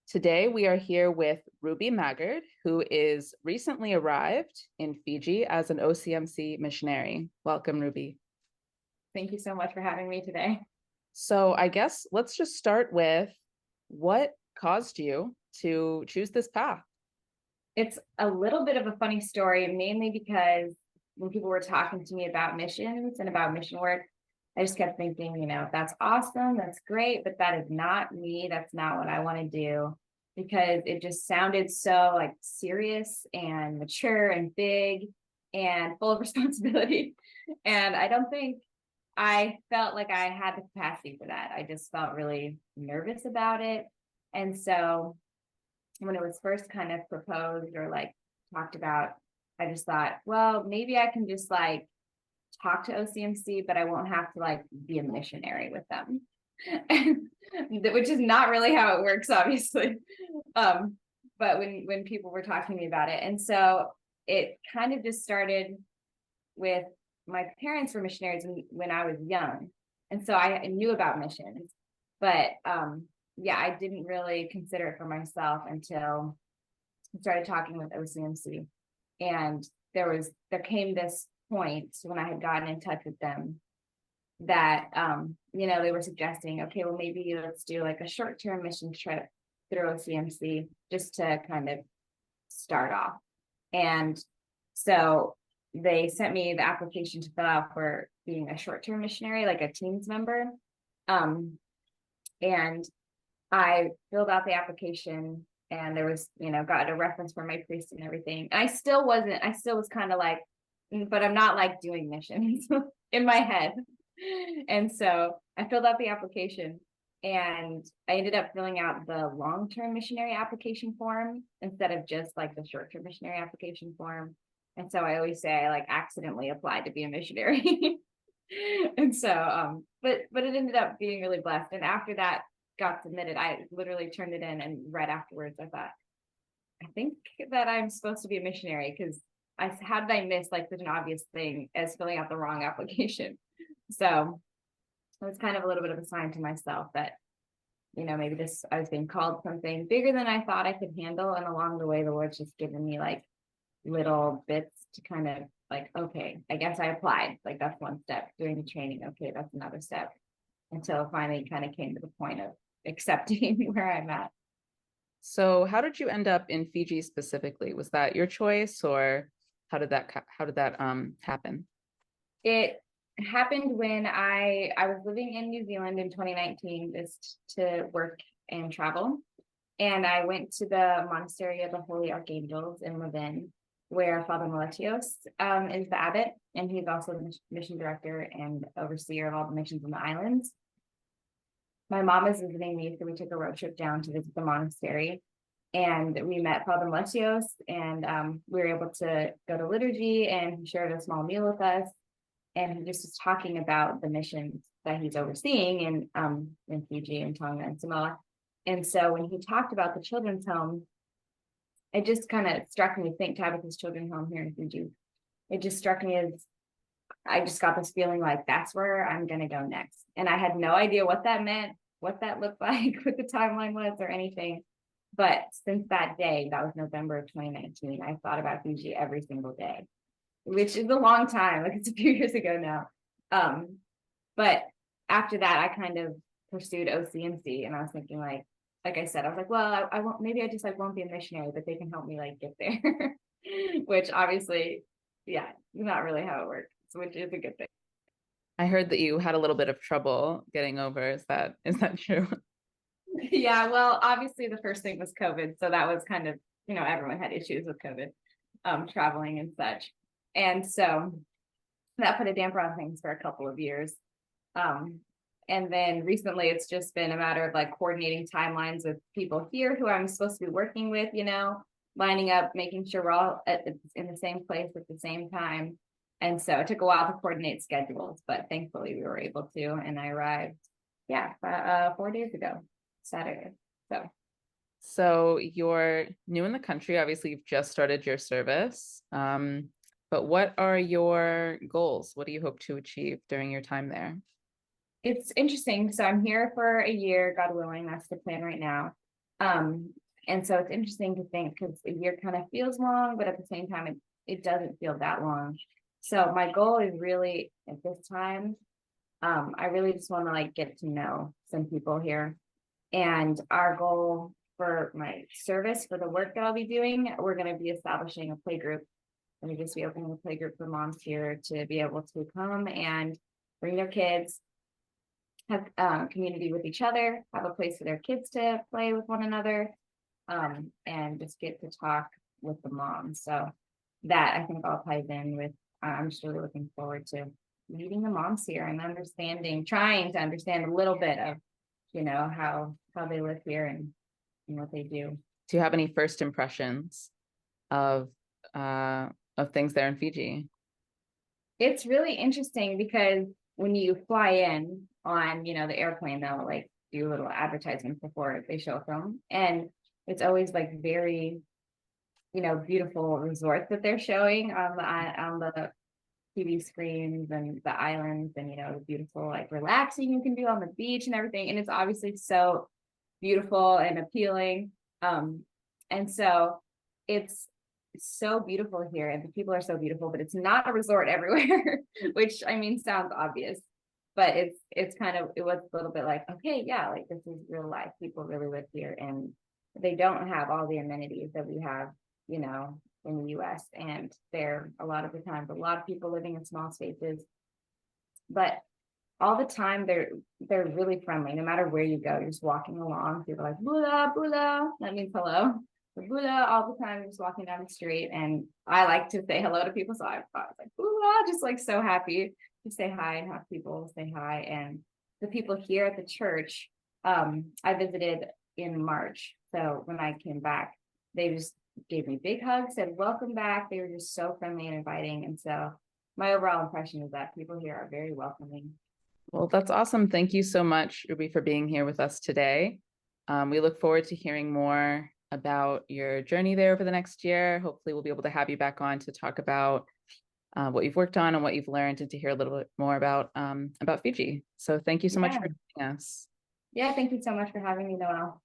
Today, we are here with Ruby Maggard, who is recently arrived in Fiji as an OCMC missionary. Welcome, Ruby. Thank you so much for having me today. So I guess let's just start with what caused you to choose this path? It's a little bit of a funny story, mainly because when people were talking to me about missions and about mission work, I just kept thinking, that's awesome, that's great, but that is not me. That's not what I want to do because it just sounded so like serious and mature and big and full of responsibility. And I don't think I felt like I had the capacity for that. I just felt really nervous about it. And so when it was first kind of proposed or like talked about, I just thought, well, maybe I can just like talk to OCMC, but I won't have to like be a missionary with them, which is not really how it works, obviously. But when people were talking to me about it, and so it kind of just started with my parents were missionaries when I was young, and so I knew about missions, but yeah, I didn't really consider it for myself until I started talking with OCMC. And there came this point when I had gotten in touch with them that they were suggesting, okay, well, maybe let's do like a short-term mission trip through OCMC just to kind of start off. And so they sent me the application to fill out for being a short-term missionary, like a teams member. And I filled out the application, and there was, got a reference from my priest and everything. And I still was kind of like, but I'm not like doing missions in my head. And so I filled out the application, and I ended up filling out the long-term missionary application form instead of just like the short-term missionary application form. And so I always say I like accidentally applied to be a missionary. And so, but it ended up being really blessed. And after that got submitted, I literally turned it in, and right afterwards I thought, I think that I'm supposed to be a missionary, because how did I miss like such an obvious thing as filling out the wrong application? So it was kind of a little bit of a sign to myself that, maybe I was being called something bigger than I thought I could handle. And along the way, the Lord's just given me like little bits to kind of like, okay, I guess I applied. Like that's one step. Doing the training, okay, that's another step. Until finally kind of came to the point of accepting where I'm at. So how did you end up in Fiji specifically? Was that your choice, or how did that happen? It happened when I was living in New Zealand in 2019 just to work and travel. And I went to the monastery of the Holy Archangels in Levin, where Father Meletios is the abbot, and he's also the mission director and overseer of all the missions in the islands. My mom is visiting me, so we took a road trip down to visit the monastery, and we met Father Meletios, and we were able to go to liturgy, and he shared a small meal with us, and he just was talking about the missions that he's overseeing in Fiji and Tonga and Samoa. And so when he talked about the children's home, it just kind of struck me, think Tabitha's children's home here in Fiji. It just struck me as I just got this feeling like that's where I'm going to go next. And I had no idea what that meant, what that looked like, what the timeline was or anything. But since that day, that was November of 2019, I thought about Fiji every single day, which is a long time. Like it's a few years ago now. But after that, I kind of pursued OCMC, and I was thinking like I said, I was like, well, I won't, maybe I just like won't be a missionary, but they can help me like get there, which obviously, yeah, not really how it works, which is a good thing. I heard that you had a little bit of trouble getting over. Is that true? Yeah, well, obviously the first thing was COVID, so that was kind of, everyone had issues with COVID, traveling and such, and so that put a damper on things for a couple of years. And then recently it's just been a matter of like coordinating timelines with people here who I'm supposed to be working with, lining up, making sure we're all in the same place at the same time. And so it took a while to coordinate schedules, but thankfully we were able to. And I arrived, 4 days ago, Saturday. So you're new in the country. Obviously, you've just started your service. But what are your goals? What do you hope to achieve during your time there? It's interesting. So I'm here for a year, God willing. That's the plan right now. And so it's interesting to think because a year kind of feels long, but at the same time, it doesn't feel that long. So my goal is really at this time, I really just want to like get to know some people here. And our goal for my service, for the work that I'll be doing, we're going to be establishing a play group. And we just be opening a play group for moms here to be able to come and bring their kids, have community with each other, have a place for their kids to play with one another, and just get to talk with the moms. So that I think all ties in with, I'm just really looking forward to meeting the moms here and understanding, trying to understand a little bit of, how they live here and what they do. Do you have any first impressions of things there in Fiji? It's really interesting because when you fly in on, the airplane, they'll like do a little advertisement before they show a film. And it's always like very, beautiful resorts that they're showing on the TV screens and the islands and, the beautiful, like relaxing you can do on the beach and everything. And it's obviously so beautiful and appealing. And so it's so beautiful here and the people are so beautiful, but it's not a resort everywhere, which I mean, sounds obvious, but it's kind of, it was a little bit like, okay, yeah, like this is real life. People really live here and they don't have all the amenities that we have, in the US. And there a lot of the times, a lot of people living in small spaces, but all the time they're really friendly. No matter where you go, you're just walking along, people are like bula bula, that means hello. Bula all the time, just walking down the street, and I like to say hello to people, so I was like bula, just like so happy to say hi and have people say hi. And the people here at the church, I visited in March, so when I came back, they just gave me big hugs, said welcome back. They were just so friendly and inviting, and so my overall impression is that people here are very welcoming. Well, that's awesome. Thank you so much, Ruby, for being here with us today. We look forward to hearing more about your journey there over the next year. Hopefully we'll be able to have you back on to talk about what you've worked on and what you've learned, and to hear a little bit more about Fiji. So thank you so much for joining us. Yeah, thank you so much for having me, Noelle.